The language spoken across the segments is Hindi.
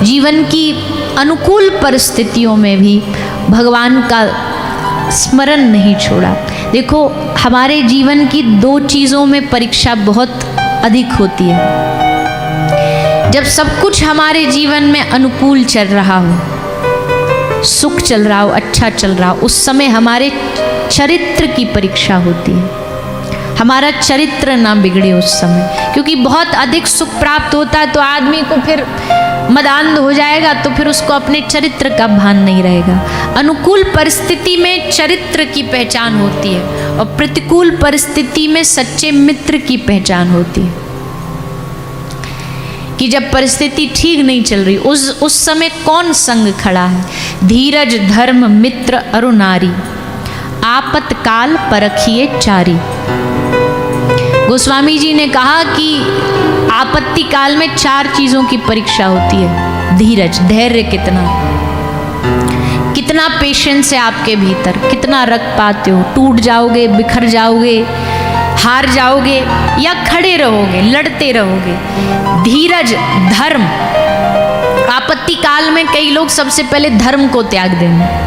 जीवन की अनुकूल परिस्थितियों में भी भगवान का स्मरण नहीं छोड़ा। देखो, हमारे जीवन की दो चीज़ों में परीक्षा बहुत अधिक होती है। जब सब कुछ हमारे जीवन में अनुकूल चल रहा हो, सुख चल रहा हो, अच्छा चल रहा हो, उस समय हमारे चरित्र की परीक्षा होती है। हमारा चरित्र ना बिगड़े उस समय, क्योंकि बहुत अधिक सुख प्राप्त होता है तो आदमी को फिर मदान्ध हो जाएगा, तो फिर उसको अपने चरित्र का भान नहीं रहेगा। अनुकूल परिस्थिति में चरित्र की पहचान होती है और प्रतिकूल परिस्थिति में सच्चे मित्र की पहचान होती है। कि जब परिस्थिति ठीक नहीं चल रही, उस समय कौन संग खड़ा है? धीरज धर्म मित्र अरु नारी, आपतकाल परखिए चारी। गोस्वामी जी ने कहा कि आपत्ति काल में 4 चीजों की परीक्षा होती है। धीरज, धैर्य कितना पेशेंस है आपके भीतर, कितना रख पाते हो, टूट जाओगे, बिखर जाओगे, हार जाओगे या खड़े रहोगे, लड़ते रहोगे। धीरज, धर्म। आपत्ति काल में कई लोग सबसे पहले धर्म को त्याग देंगे।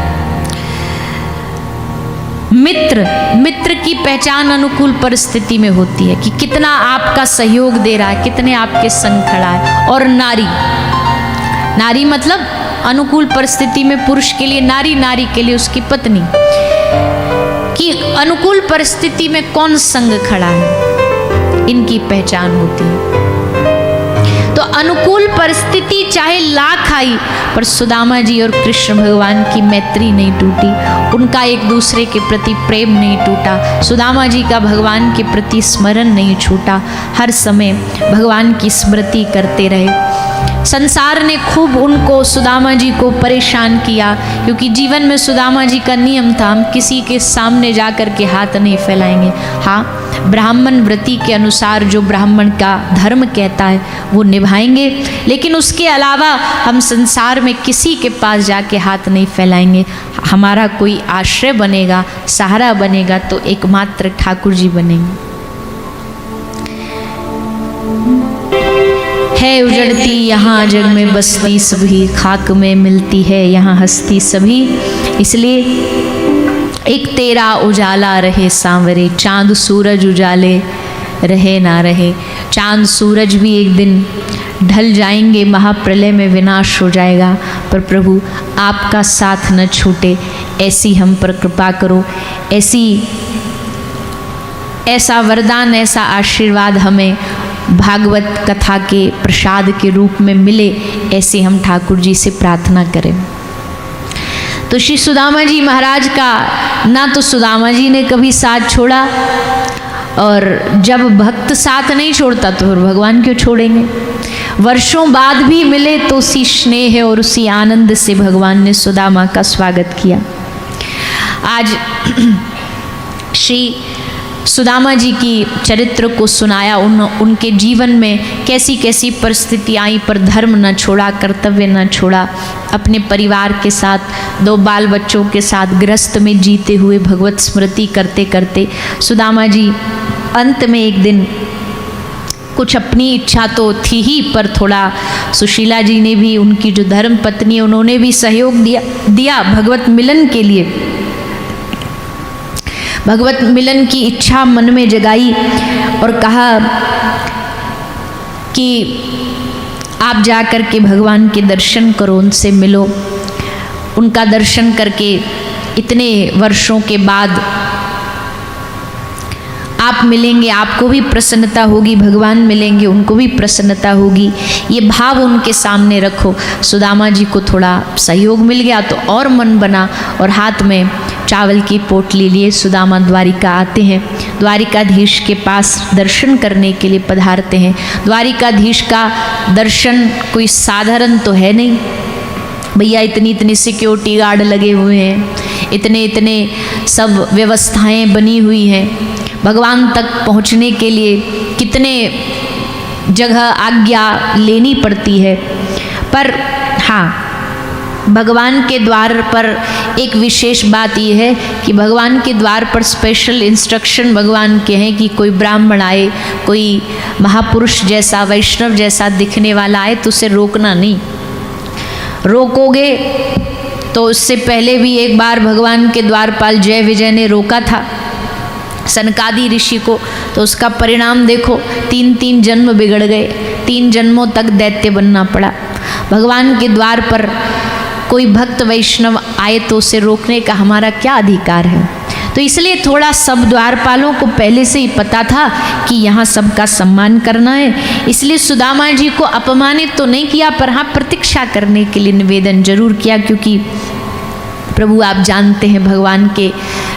मित्र की पहचान अनुकूल परिस्थिति में होती है कि कितना आपका सहयोग दे रहा है, कितने आपके संग खड़ा है। और नारी मतलब अनुकूल परिस्थिति में पुरुष के लिए नारी, नारी के लिए उसकी पत्नी, कि अनुकूल परिस्थिति में कौन संग खड़ा है, इनकी पहचान होती है। तो अनुकूल परिस्थिति चाहे लाख आई, पर सुदामा जी और कृष्ण भगवान की मैत्री नहीं टूटी, उनका एक दूसरे के प्रति प्रेम नहीं टूटा, सुदामा जी का भगवान के प्रति स्मरण नहीं छूटा, हर समय भगवान की स्मृति करते रहे। संसार ने खूब उनको, सुदामा जी को परेशान किया, क्योंकि जीवन में सुदामा जी का नियम था, हम किसी के सामने जाकर के हाथ नहीं फैलाएंगे। हाँ, ब्राह्मण व्रती के अनुसार जो ब्राह्मण का धर्म कहता है वो निभाएंगे, लेकिन उसके अलावा हम संसार में किसी के पास जाके हाथ नहीं फैलाएंगे। हमारा कोई आश्रय बनेगा, सहारा बनेगा तो एकमात्र ठाकुर जी बनेंगे। है उजड़ती यहाँ जग में बसती सभी, खाक में मिलती है यहाँ हस्ती सभी। इसलिए एक तेरा उजाला रहे सांवरे, चांद सूरज उजाले रहे ना रहे। चांद सूरज भी एक दिन ढल जाएंगे, महाप्रलय में विनाश हो जाएगा, पर प्रभु आपका साथ न छूटे, ऐसी हम पर कृपा करो, ऐसा वरदान, ऐसा आशीर्वाद हमें भागवत कथा के प्रसाद के रूप में मिले, ऐसे हम ठाकुर जी से प्रार्थना करें। तो श्री सुदामा जी महाराज का ना तो सुदामा जी ने कभी साथ छोड़ा, और जब भक्त साथ नहीं छोड़ता तो फिर भगवान क्यों छोड़ेंगे। वर्षों बाद भी मिले तो उसी स्नेह और उसी आनंद से भगवान ने सुदामा का स्वागत किया। आज श्री सुदामा जी की चरित्र को सुनाया, उनके जीवन में कैसी कैसी परिस्थिति आई, पर धर्म न छोड़ा, कर्तव्य न छोड़ा, अपने परिवार के साथ 2 बाल बच्चों के साथ गृहस्थ में जीते हुए भगवत स्मृति करते करते सुदामा जी अंत में एक दिन, कुछ अपनी इच्छा तो थी ही, पर थोड़ा सुशीला जी ने भी, उनकी जो धर्म पत्नी, उन्होंने भी सहयोग दिया भगवत मिलन के लिए। भगवत मिलन की इच्छा मन में जगाई और कहा कि आप जा कर के भगवान के दर्शन करो, उनसे मिलो। उनका दर्शन करके इतने वर्षों के बाद आप मिलेंगे, आपको भी प्रसन्नता होगी, भगवान मिलेंगे, उनको भी प्रसन्नता होगी, ये भाव उनके सामने रखो। सुदामा जी को थोड़ा सहयोग मिल गया तो और मन बना, और हाथ में चावल की पोटली लिए सुदामा द्वारिका आते हैं। द्वारिकाधीश के पास दर्शन करने के लिए पधारते हैं। द्वारिकाधीश का दर्शन कोई साधारण तो है नहीं भैया, इतनी सिक्योरिटी गार्ड लगे हुए हैं, इतने सब व्यवस्थाएं बनी हुई हैं। भगवान तक पहुंचने के लिए कितने जगह आज्ञा लेनी पड़ती है। पर हाँ, भगवान के द्वार पर एक विशेष बात यह है कि भगवान के द्वार पर स्पेशल इंस्ट्रक्शन भगवान के हैं कि कोई ब्राह्मण आए, कोई महापुरुष जैसा, वैष्णव जैसा दिखने वाला आए तो उसे रोकना नहीं, रोकोगे तो उससे पहले भी एक बार भगवान के द्वारपाल जय विजय ने रोका था सनकादि ऋषि को, तो उसका परिणाम देखो, 3 जन्म बिगड़ गए, 3 जन्मों तक दैत्य बनना पड़ा। भगवान के द्वार पर कोई भक्त वैष्णव आए तो उसे रोकने का हमारा क्या अधिकार है। तो इसलिए थोड़ा सब द्वारपालों को पहले से ही पता था कि यहाँ सबका सम्मान करना है, इसलिए सुदामा जी को अपमानित तो नहीं किया, पर हाँ प्रतीक्षा करने के लिए निवेदन जरूर किया, क्योंकि प्रभु आप जानते हैं भगवान के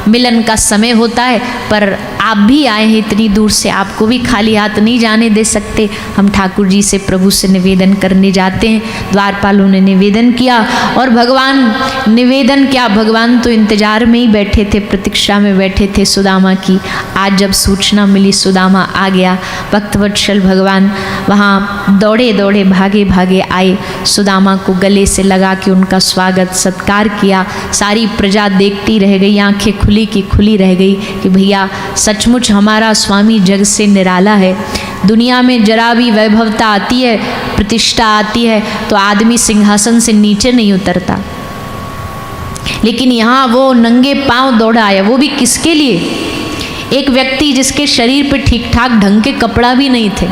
मिलन का समय होता है, पर आप भी आए हैं इतनी दूर से, आपको भी खाली हाथ नहीं जाने दे सकते। हम ठाकुर जी से प्रभु से निवेदन करने जाते हैं। द्वारपालों ने निवेदन किया और भगवान निवेदन क्या, भगवान तो इंतजार में ही बैठे थे, प्रतीक्षा में बैठे थे सुदामा की। आज जब सूचना मिली सुदामा आ गया, भक्तवत्सल भगवान वहाँ दौड़े दौड़े भागे भागे आए, सुदामा को गले से लगा के उनका स्वागत सत्कार किया। सारी प्रजा देखती रह गई, आंखें खुली की खुली रह गई कि भैया सचमुच हमारा स्वामी जग से निराला है। दुनिया में जरा भी वैभवता आती है, प्रतिष्ठा आती है तो आदमी सिंहासन से नीचे नहीं उतरता, लेकिन यहाँ वो नंगे पांव दौड़ा आया, वो भी किसके लिए? एक व्यक्ति जिसके शरीर पे ठीक ठाक ढंग के कपड़ा भी नहीं थे,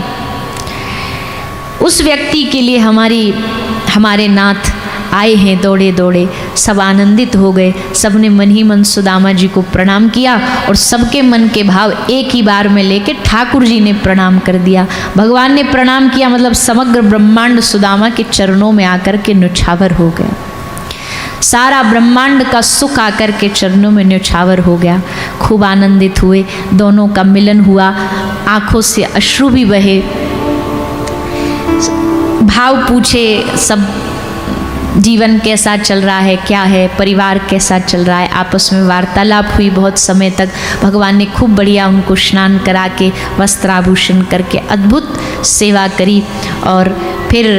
उस व्यक्ति के लिए हमारे नाथ आए हैं दौड़े दौड़े। सब आनंदित हो गए, सबने मन ही मन सुदामा जी को प्रणाम किया और सबके मन के भाव एक ही बार में लेके ठाकुर जी ने प्रणाम कर दिया। भगवान ने प्रणाम किया मतलब समग्र ब्रह्मांड सुदामा के चरणों में आकर के न्यौछावर हो गया। सारा ब्रह्मांड का सुख आकर के चरणों में न्यौछावर हो गया। खूब आनंदित हुए, दोनों का मिलन हुआ, आंखों से अश्रु भी बहे, भाव पूछे, सब जीवन कैसा चल रहा है, क्या है, परिवार कैसा चल रहा है, आपस में वार्तालाप हुई बहुत समय तक। भगवान ने खूब बढ़िया उनको स्नान करा के वस्त्राभूषण करके अद्भुत सेवा करी। और फिर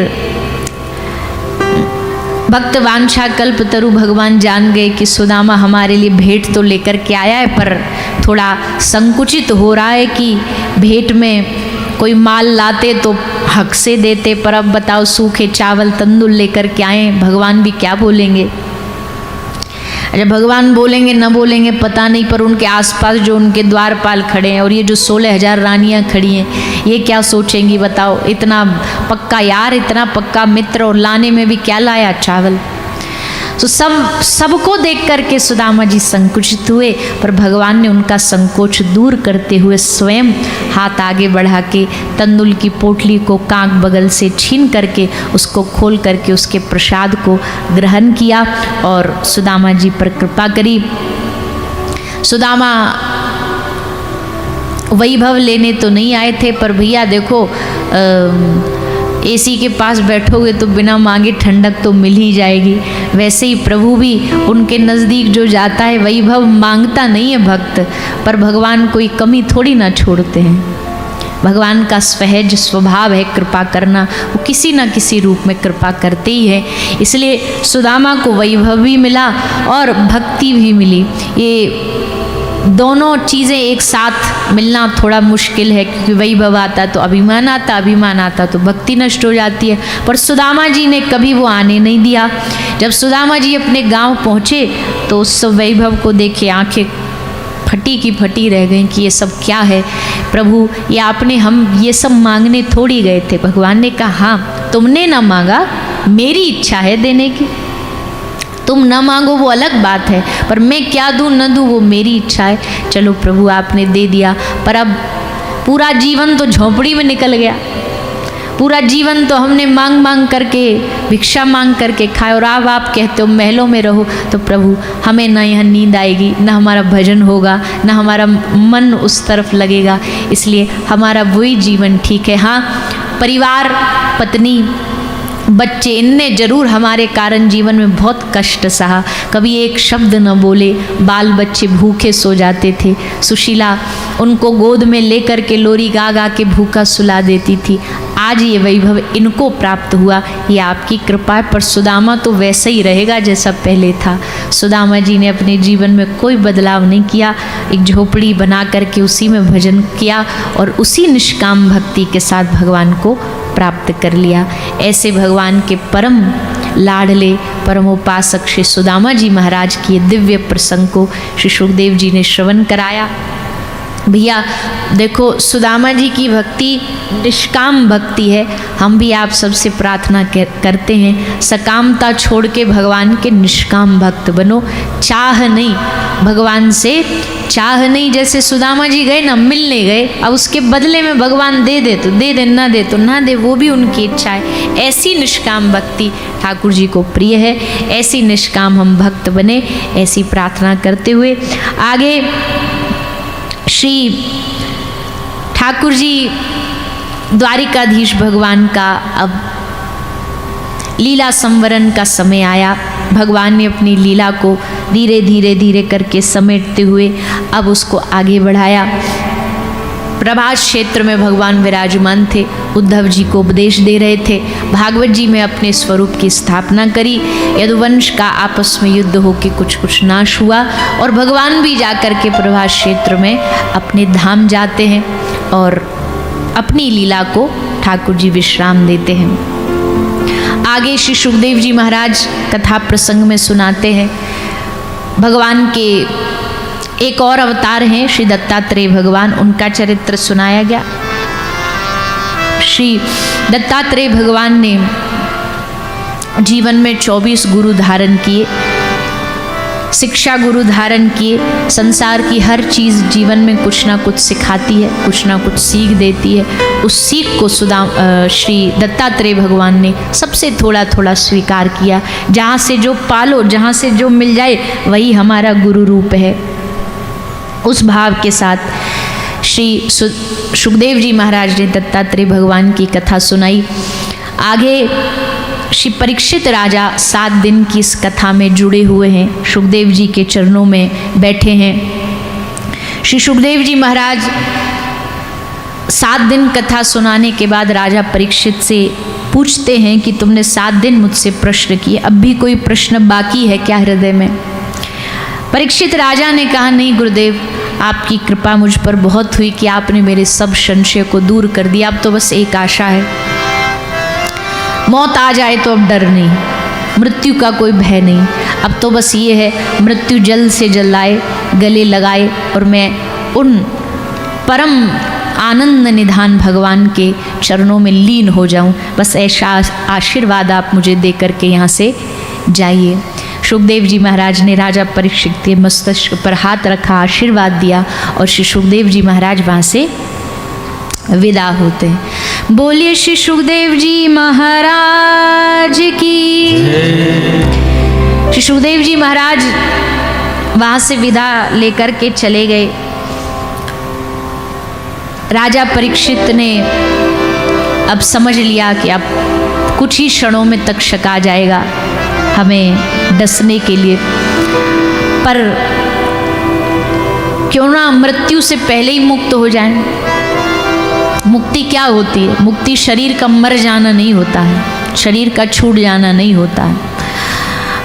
भक्त वांछा कल्पतरु भगवान जान गए कि सुदामा हमारे लिए भेंट तो लेकर के आया है, पर थोड़ा संकुचित हो रहा है कि भेंट में कोई माल लाते तो हक से देते, पर अब बताओ सूखे चावल तंदूर लेकर के आए, भगवान भी क्या बोलेंगे। अच्छा भगवान बोलेंगे न बोलेंगे पता नहीं, पर उनके आसपास जो उनके द्वारपाल खड़े हैं और ये जो 16,000 रानियां खड़ी हैं, ये क्या सोचेंगी बताओ। इतना पक्का यार, इतना पक्का मित्र, और लाने में भी क्या लाया, चावल। तो सबको देख करके सुदामा जी संकुचित हुए, पर भगवान ने उनका संकोच दूर करते हुए स्वयं हाथ आगे बढ़ा के तंदुल की पोटली को कांक बगल से छीन करके उसको खोल करके उसके प्रसाद को ग्रहण किया और सुदामा जी पर कृपा करी। सुदामा वैभव लेने तो नहीं आए थे, पर भैया देखो एसी के पास बैठोगे तो बिना मांगे ठंडक तो मिल ही जाएगी। वैसे ही प्रभु भी उनके नज़दीक जो जाता है वैभव मांगता नहीं है भक्त, पर भगवान कोई कमी थोड़ी ना छोड़ते हैं। भगवान का सहज स्वभाव है कृपा करना, वो किसी न किसी रूप में कृपा करते ही है। इसलिए सुदामा को वैभव भी मिला और भक्ति भी मिली। ये दोनों चीज़ें एक साथ मिलना थोड़ा मुश्किल है, क्योंकि वैभव आता तो अभिमान आता, अभिमान आता तो भक्ति नष्ट हो जाती है। पर सुदामा जी ने कभी वो आने नहीं दिया। जब सुदामा जी अपने गांव पहुँचे तो उस वैभव को देखे आंखें फटी की फटी रह गई कि ये सब क्या है प्रभु, ये आपने, हम ये सब मांगने थोड़ी गए थे। भगवान ने कहा हाँ, तुमने ना मांगा, मेरी इच्छा है देने की। तुम न मांगो वो अलग बात है, पर मैं क्या दूँ न दूँ वो मेरी इच्छा है। चलो प्रभु आपने दे दिया, पर अब पूरा जीवन तो झोंपड़ी में निकल गया। पूरा जीवन तो हमने मांग मांग करके, भिक्षा मांग करके खाए, और अब आप कहते हो महलों में रहो। तो प्रभु हमें ना यहाँ नींद आएगी, ना हमारा भजन होगा, ना हमारा मन उस तरफ लगेगा, इसलिए हमारा वही जीवन ठीक है। हाँ, परिवार, पत्नी, बच्चे, इनने जरूर हमारे कारण जीवन में बहुत कष्ट सहा, कभी एक शब्द न बोले, बाल बच्चे भूखे सो जाते थे। सुशीला उनको गोद में लेकर के लोरी गा गा के भूखा सुला देती थी। आज ये वैभव इनको प्राप्त हुआ, ये आपकी कृपा है। पर सुदामा तो वैसे ही रहेगा जैसा पहले था। सुदामा जी ने अपने जीवन में कोई बदलाव नहीं किया, एक झोपड़ी बना करके उसी में भजन किया और उसी निष्काम भक्ति के साथ भगवान को प्राप्त कर लिया। ऐसे भगवान के परम लाडले परमोपासक श्री सुदामा जी महाराज की दिव्य प्रसंग को श्री सुखदेव जी ने श्रवण कराया। भैया देखो, सुदामा जी की भक्ति निष्काम भक्ति है। हम भी आप सबसे प्रार्थना करते हैं, सकामता छोड़ के भगवान के निष्काम भक्त बनो। चाह नहीं, भगवान से चाह नहीं। जैसे सुदामा जी गए ना, मिलने गए, अब उसके बदले में भगवान दे दे तो दे दे, ना दे तो ना दे, वो भी उनकी इच्छा है। ऐसी निष्काम भक्ति ठाकुर जी को प्रिय है। ऐसी निष्काम हम भक्त बने, ऐसी प्रार्थना करते हुए आगे श्री ठाकुर जी द्वारिकाधीश भगवान का अब लीला संवरण का समय आया। भगवान ने अपनी लीला को धीरे धीरे धीरे करके समेटते हुए अब उसको आगे बढ़ाया। प्रभास क्षेत्र में भगवान विराजमान थे, उद्धव जी को उपदेश दे रहे थे। भागवत जी में अपने स्वरूप की स्थापना करी। यदुवंश का आपस में युद्ध होकर कुछ नाश हुआ और भगवान भी जाकर के प्रभास क्षेत्र में अपने धाम जाते हैं और अपनी लीला को ठाकुर जी विश्राम देते हैं। आगे श्री सुखदेव जी महाराज कथा प्रसंग में सुनाते हैं, भगवान के एक और अवतार हैं श्री दत्तात्रेय भगवान, उनका चरित्र सुनाया गया। श्री दत्तात्रेय भगवान ने जीवन में 24 गुरु धारण किए, शिक्षा गुरु धारण किए। संसार की हर चीज़ जीवन में कुछ ना कुछ सिखाती है, कुछ ना कुछ सीख देती है। उस सीख को श्री दत्तात्रेय भगवान ने सबसे थोड़ा थोड़ा स्वीकार किया। जहाँ से जो पालो, जहाँ से जो मिल जाए, वही हमारा गुरु रूप है। उस भाव के साथ श्री सुखदेव जी महाराज ने दत्तात्रेय भगवान की कथा सुनाई। आगे श्री परीक्षित राजा 7 दिन की इस कथा में जुड़े हुए हैं, सुखदेव जी के चरणों में बैठे हैं। श्री सुखदेव जी महाराज 7 दिन कथा सुनाने के बाद राजा परीक्षित से पूछते हैं कि तुमने 7 दिन मुझसे प्रश्न किए, अब भी कोई प्रश्न बाकी है क्या हृदय में? परीक्षित राजा ने कहा, नहीं गुरुदेव, आपकी कृपा मुझ पर बहुत हुई कि आपने मेरे सब संशय को दूर कर दिया। अब तो बस एक आशा है, मौत आ जाए तो अब डर नहीं, मृत्यु का कोई भय नहीं। अब तो बस ये है, मृत्यु जल्द से जल्द आए, गले लगाए और मैं उन परम आनंद निधान भगवान के चरणों में लीन हो जाऊं। बस ऐसा आशीर्वाद आप मुझे दे करके यहाँ से जाइए। सुखदेव जी महाराज ने राजा परीक्षित के मस्तिष्क पर हाथ रखा, आशीर्वाद दिया और श्री सुखदेव जी महाराज वहाँ से विदा होते हैं। बोलिए श्री सुखदेव जी महाराज की। श्री सुखदेव जी महाराज वहाँ से विदा लेकर के चले गए। राजा परीक्षित ने अब समझ लिया कि अब कुछ ही क्षणों में तक्षक आ जाएगा हमें डसने के लिए, पर क्यों ना मृत्यु से पहले ही मुक्त हो जाएं। मुक्ति क्या होती है? मुक्ति शरीर का मर जाना नहीं होता है, शरीर का छूट जाना नहीं होता है।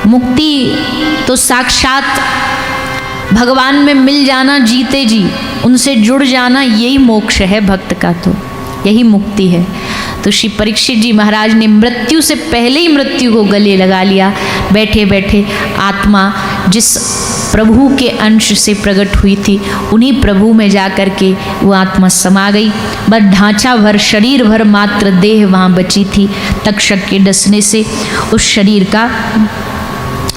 मुक्ति तो साक्षात भगवान में मिल जाना, जीते जी उनसे जुड़ जाना, यही मोक्ष है भक्त का, तो यही मुक्ति है। तो श्री परीक्षित जी महाराज ने मृत्यु से पहले ही मृत्यु को गले लगा लिया। बैठे बैठे आत्मा जिस प्रभु के अंश से प्रकट हुई थी, उन्हीं प्रभु में जा कर के वो आत्मा समा गई। बस ढांचा भर, शरीर भर मात्र देह वहाँ बची थी। तक्षक के डसने से उस शरीर का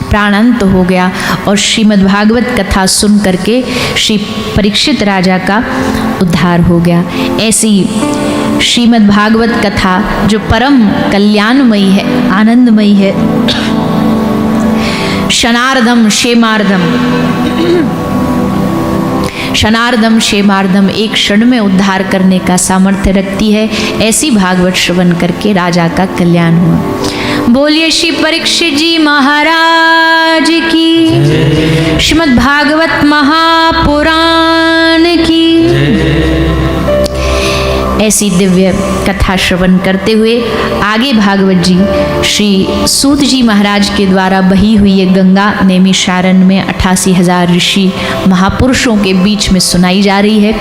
प्राणांत हो गया और श्रीमद् भागवत कथा सुन करके श्री परीक्षित राजा का उद्धार हो गया। ऐसी श्रीमद् भागवत कथा जो परम कल्याणमयी है, आनंदमयी है। शनार्दम क्षेमार्दम, शनार्दम क्षेमार्दम, एक क्षण में उद्धार करने का सामर्थ्य रखती है। ऐसी भागवत श्रवण करके राजा का कल्याण हुआ। बोलिए श्री परीक्षित जी महाराज की। श्रीमद् भागवत महापुराण की। ऐसी दिव्य कथा श्रवण करते हुए आगे भागवत जी श्री सूत जी महाराज के द्वारा बही हुई ये गंगा नैमिषारण्य में 88,000 ऋषि महापुरुषों के बीच में सुनाई जा रही है।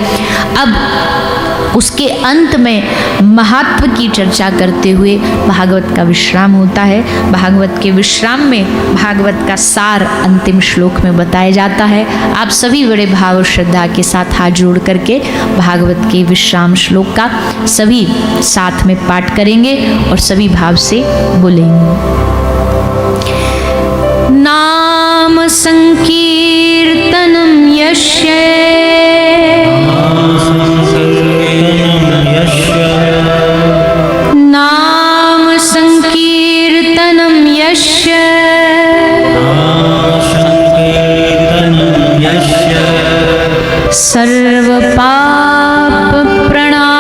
अब उसके अंत में महत्व की चर्चा करते हुए भागवत का विश्राम होता है। भागवत के विश्राम में भागवत का सार अंतिम श्लोक में बताया जाता है। आप सभी बड़े भाव और श्रद्धा के साथ हाथ जोड़ करके भागवत के विश्राम श्लोक का सभी साथ में पाठ करेंगे और सभी भाव से बोलेंगे। नाम संकीर्तनम यस्य नाम संकीर्तनम यस्य सर्व पाप प्रणाशनम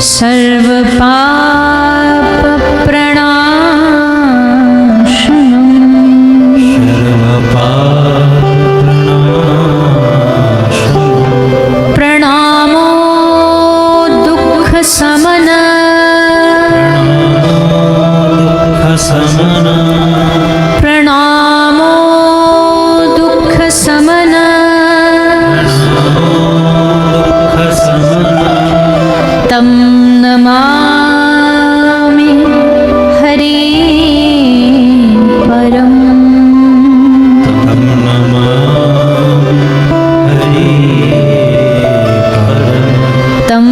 सर्व पाप प्रणाशनम प्रणामो दुःख समन प्रणामो दुःख समन तम नमामि हरि परम तम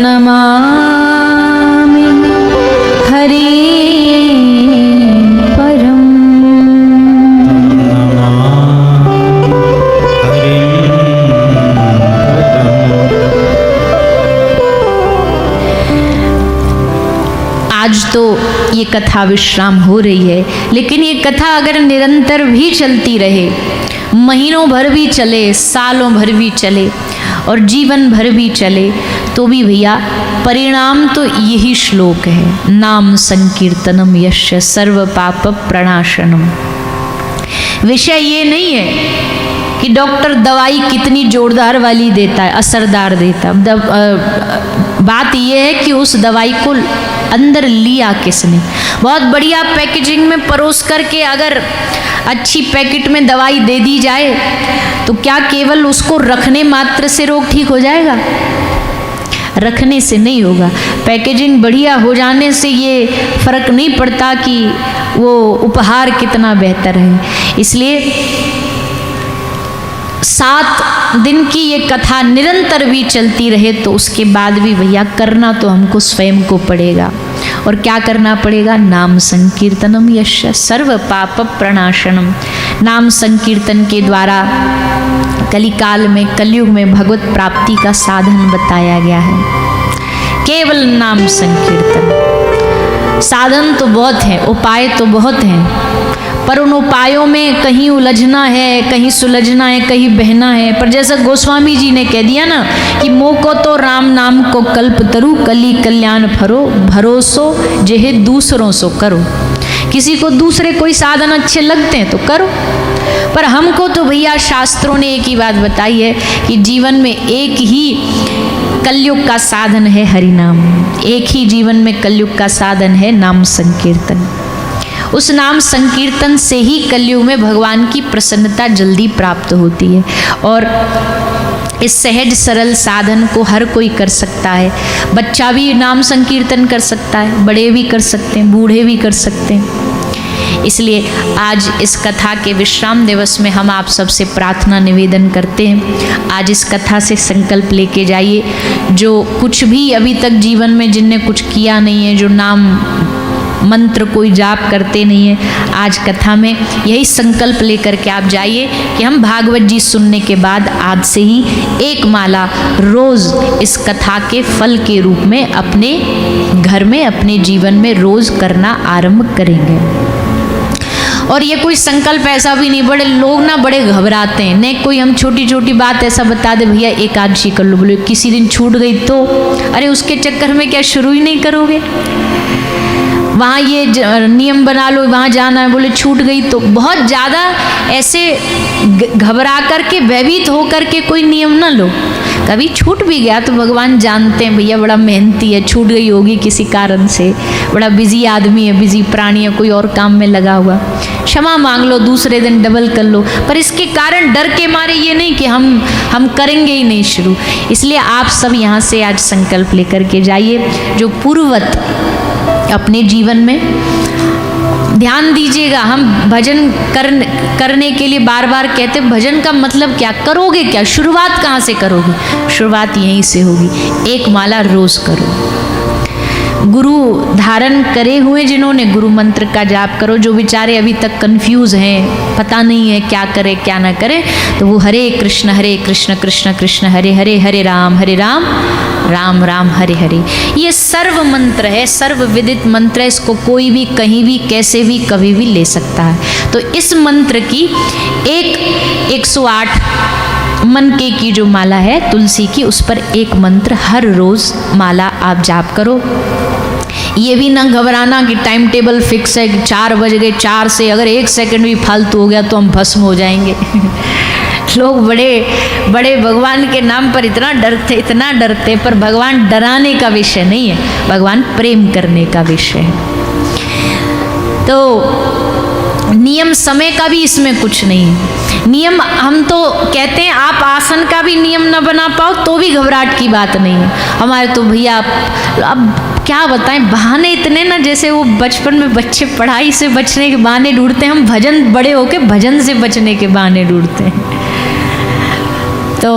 नमामि हरि परम। आज तो ये कथा विश्राम हो रही है, लेकिन ये कथा अगर निरंतर भी चलती रहे, महीनों भर भी चले, सालों भर भी चले और जीवन भर भी चले, तो भी भैया परिणाम तो यही श्लोक है, नाम संकीर्तनम यस्य सर्व पाप प्रणाशनम। विषय ये नहीं है कि डॉक्टर दवाई कितनी जोरदार वाली देता है, असरदार देता है। बात यह है कि उस दवाई को अंदर लिया किसने। बहुत बढ़िया पैकेजिंग में परोस करके अगर अच्छी पैकेट में दवाई दे दी जाए तो क्या केवल उसको रखने मात्र से रोग ठीक हो जाएगा? रखने से नहीं होगा। पैकेजिंग बढ़िया हो जाने से ये फर्क नहीं पड़ता कि वो उपहार कितना बेहतर है। इसलिए 7 दिन की ये कथा निरंतर भी चलती रहे तो उसके बाद भी भैया करना तो हमको स्वयं को पड़ेगा। और क्या करना पड़ेगा? नाम संकीर्तनम यस्य सर्व पाप प्रणाशनम। नाम संकीर्तन के द्वारा कलिकाल में, कलयुग में भगवत प्राप्ति का साधन बताया गया है। केवल नाम संकीर्तन। साधन तो बहुत है, उपाय तो बहुत हैं, पर उन उपायों में कहीं उलझना है, कहीं सुलझना है, कहीं बहना है। पर जैसा गोस्वामी जी ने कह दिया ना कि मोह को तो राम नाम को कल्प तरु, कली कल्याण फरो, भरोसो जेहे दूसरों सो करो। किसी को दूसरे कोई साधन अच्छे लगते हैं तो करो, पर हमको तो भैया शास्त्रों ने एक ही बात बताई है कि जीवन में एक ही कलयुग का साधन है हरिनाम। एक ही जीवन में कलयुग का साधन है नाम संकीर्तन। उस नाम संकीर्तन से ही कलयुग में भगवान की प्रसन्नता जल्दी प्राप्त होती है। और इस सहज सरल साधन को हर कोई कर सकता है। बच्चा भी नाम संकीर्तन कर सकता है, बड़े भी कर सकते हैं, बूढ़े भी कर सकते हैं। इसलिए आज इस कथा के विश्राम दिवस में हम आप सबसे प्रार्थना निवेदन करते हैं, आज इस कथा से संकल्प लेके जाइए। जो कुछ भी अभी तक जीवन में जिनने कुछ किया नहीं है, जो नाम मंत्र कोई जाप करते नहीं है, आज कथा में यही संकल्प लेकर के आप जाइए कि हम भागवत जी सुनने के बाद आज से ही एक माला रोज इस कथा के फल के रूप में अपने घर में, अपने जीवन में रोज करना आरंभ करेंगे। और ये कोई संकल्प ऐसा भी नहीं, बड़े लोग ना बड़े घबराते हैं, नहीं कोई हम छोटी छोटी बात ऐसा बता दे भैया एकादशी कर लो, बोले किसी दिन छूट गई तो, अरे उसके चक्कर में क्या शुरू ही नहीं करोगे? वहाँ ये नियम बना लो, वहाँ जाना है, बोले छूट गई तो बहुत ज़्यादा ऐसे घबरा करके भयभीत हो करके कोई नियम ना लो। कभी छूट भी गया तो भगवान जानते हैं भैया बड़ा मेहनती है, छूट गई होगी किसी कारण से, बड़ा बिजी आदमी है, बिजी प्राणी है, कोई और काम में लगा हुआ, क्षमा मांग लो, दूसरे दिन डबल कर लो। पर इसके कारण डर के मारे ये नहीं कि हम करेंगे ही नहीं शुरू। इसलिए आप सब यहाँ से आज संकल्प लेकर के जाइए, जो पूर्ववत अपने जीवन में ध्यान दीजिएगा। हम भजन करने के लिए बार बार कहते, भजन का मतलब क्या, करोगे क्या, शुरुआत कहाँ से करोगे? शुरुआत यहीं से होगी, एक माला रोज करो। गुरु धारण करे हुए जिन्होंने गुरु मंत्र का जाप करो। जो बेचारे अभी तक कंफ्यूज हैं, पता नहीं है क्या करे क्या ना करे, तो वो हरे कृष्ण कृष्ण कृष्ण हरे हरे, हरे राम राम राम हरे हरे, ये सर्व मंत्र है, सर्व विदित मंत्र है। इसको कोई भी कहीं भी कैसे भी कभी भी ले सकता है। तो इस मंत्र की 108 मनके की जो माला है तुलसी की, उस पर एक मंत्र हर रोज माला आप जाप करो। ये भी ना घबराना कि टाइम टेबल फिक्स है कि 4 बज गए, 4 से अगर 1 सेकंड भी फालतू हो गया तो हम भस्म हो जाएंगे। लोग बड़े भगवान के नाम पर इतना डरते, पर भगवान डराने का विषय नहीं है, भगवान प्रेम करने का विषय है। तो नियम समय का भी इसमें कुछ नहीं है। नियम हम तो कहते हैं, आप आसन का भी नियम न बना पाओ तो भी घबराहट की बात नहीं है। हमारे तो भैया अब क्या बताएं, बहाने इतने ना, जैसे वो बचपन में बच्चे पढ़ाई से बचने के बहाने ढूंढते हैं, हम भजन बड़े होके भजन से बचने के बहाने ढूंढते हैं। तो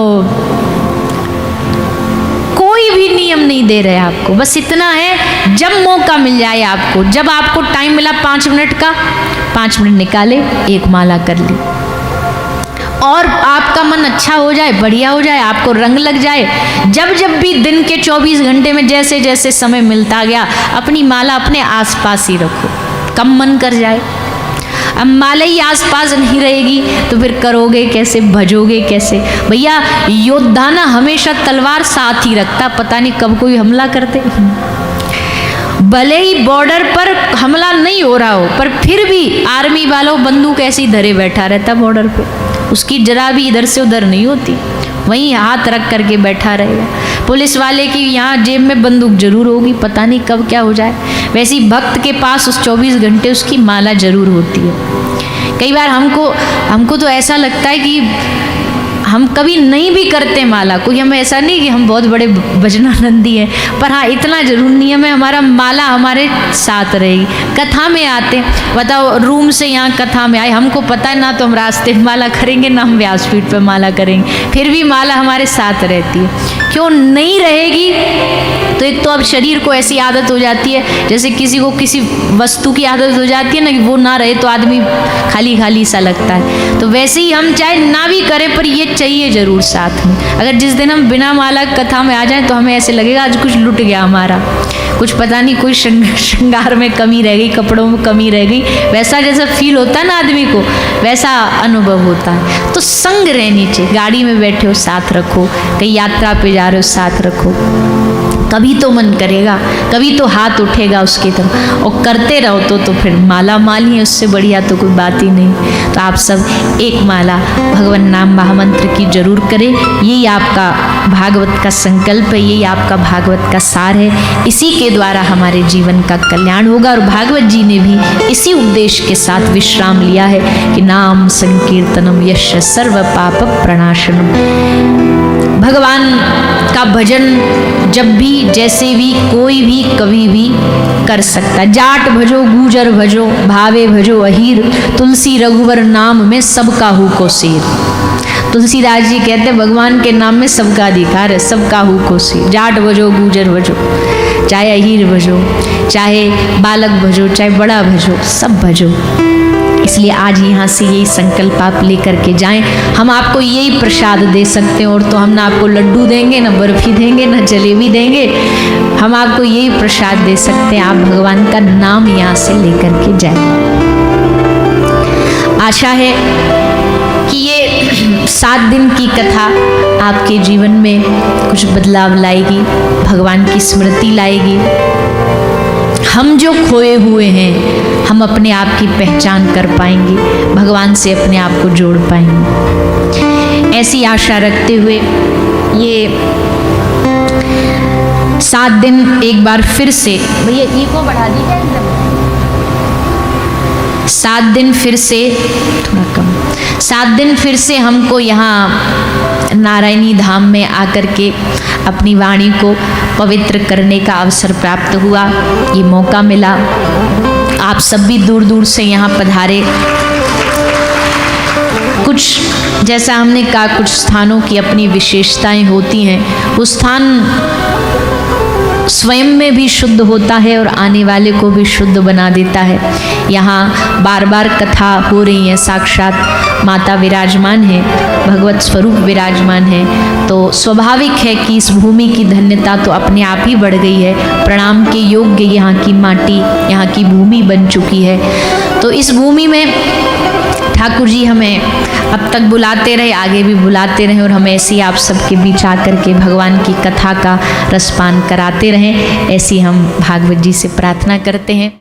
कोई भी नियम नहीं दे रहे आपको, बस इतना है, जब मौका मिल जाए आपको, जब आपको टाइम मिला 5 मिनट का, 5 मिनट निकाले, एक माला कर ली, और आपका मन अच्छा हो जाए, बढ़िया हो जाए, आपको रंग लग जाए, जब भी दिन के 24 घंटे में जैसे जैसे समय मिलता गया, अपनी माला अपने आसपास ही रखो, कम मन कर जाए। अब माला ही आसपास नहीं रहेगी तो फिर करोगे कैसे, भजोगे कैसे? भैया योद्धा ना हमेशा तलवार साथ ही रखता, पता नहीं कब कोई हमला करते। भले ही बॉर्डर पर हमला नहीं हो रहा हो, पर फिर भी आर्मी वालों बंदूक ऐसी धरे बैठा रहता बॉर्डर पे, उसकी जरा भी इधर से उधर नहीं होती, वहीं हाथ रख करके बैठा रहेगा। पुलिस वाले की यहाँ जेब में बंदूक जरूर होगी, पता नहीं कब क्या हो जाए। वैसे ही भक्त के पास उस 24 घंटे उसकी माला जरूर होती है। कई बार हमको तो ऐसा लगता है कि हम कभी नहीं भी करते माला, कोई हमें ऐसा नहीं कि हम बहुत बड़े भजनानंदी हैं, पर हाँ इतना जरूर नियम है, हमारा माला हमारे साथ रहेगी। कथा में आते, बताओ रूम से यहाँ कथा में आए, हमको पता है ना तो हम रास्ते में माला करेंगे ना हम व्यासपीठ पे माला करेंगे, फिर भी माला हमारे साथ रहती है। क्यों नहीं रहेगी? तो एक तो अब शरीर को ऐसी आदत हो जाती है, जैसे किसी को किसी वस्तु की आदत हो जाती है ना, कि वो ना रहे तो आदमी खाली खाली सा लगता है। तो वैसे ही हम चाहे ना भी करें पर ये चाहिए जरूर साथ में। अगर जिस दिन हम बिना माला कथा में आ जाएं तो हमें ऐसे लगेगा आज कुछ लुट गया हमारा, कुछ पता नहीं, कोई श्रृंगार में कमी रह गई, कपड़ों में कमी रह गई, वैसा जैसा फील होता है ना आदमी को, वैसा अनुभव होता है। तो संग रहनी चाहिए, गाड़ी में बैठे हो साथ रखो, कहीं यात्रा पे जा रहे हो साथ रखो, कभी तो मन करेगा, कभी तो हाथ उठेगा उसकी तरफ, और करते रहो तो फिर माला माल ही है, उससे बढ़िया तो कोई बात ही नहीं। तो आप सब एक माला भगवान नाम महामंत्र की जरूर करें, यही आपका भागवत का संकल्प है, यही आपका भागवत का सार है, इसी के द्वारा हमारे जीवन का कल्याण होगा। और भागवत जी ने भी इसी उपदेश के साथ विश्राम लिया है कि नाम संकीर्तनम यश सर्व पाप प्रणाशनम। भगवान का भजन जब भी जैसे भी कोई भी कभी भी कर सकता है। जाट भजो गुजर भजो, भावे भजो अहीर, तुलसी रघुवर नाम में सबका हु को सिर। तुलसीदास जी कहते भगवान के नाम में सबका अधिकार है, सबका हु को सिर। जाट भजो गुजर भजो, चाहे अहीर भजो, चाहे बालक भजो, चाहे बड़ा भजो, सब भजो। इसलिए आज यहाँ से यही संकल्प आप लेकर के जाएं। हम आपको यही प्रसाद दे सकते हैं, और तो हम ना आपको लड्डू देंगे, ना बर्फी देंगे, ना जलेबी देंगे, हम आपको यही प्रसाद दे सकते हैं। आप भगवान का नाम यहाँ से लेकर के जाएं। आशा है कि ये 7 दिन की कथा आपके जीवन में कुछ बदलाव लाएगी, भगवान की स्मृति लाएगी, हम जो खोए हुए हैं हम अपने आप की पहचान कर पाएंगे, भगवान से अपने आप को जोड़ पाएंगे। ऐसी आशा रखते हुए ये 7 दिन एक बार फिर से, भैया ये को बढ़ा दीजिए एकदम, 7 दिन फिर से, थोड़ा कम, 7 दिन फिर से हमको यहाँ नारायणी धाम में आकर के अपनी वाणी को पवित्र करने का अवसर प्राप्त हुआ, ये मौका मिला। आप सब भी दूर दूर से यहाँ पधारे। कुछ, जैसा हमने कहा, कुछ स्थानों की अपनी विशेषताएं होती हैं। वो स्थान स्वयं में भी शुद्ध होता है और आने वाले को भी शुद्ध बना देता है। यहाँ बार बार कथा हो रही है, साक्षात माता विराजमान है, भगवत स्वरूप विराजमान है, तो स्वाभाविक है कि इस भूमि की धन्यता तो अपने आप ही बढ़ गई है। प्रणाम के योग्य यहाँ की माटी, यहाँ की भूमि बन चुकी है। तो इस भूमि में ठाकुर जी हमें अब तक बुलाते रहे, आगे भी बुलाते रहे और हमें ऐसी आप सबके बीच आकर के भगवान की कथा का रसपान कराते रहें, ऐसी हम भागवत जी से प्रार्थना करते हैं।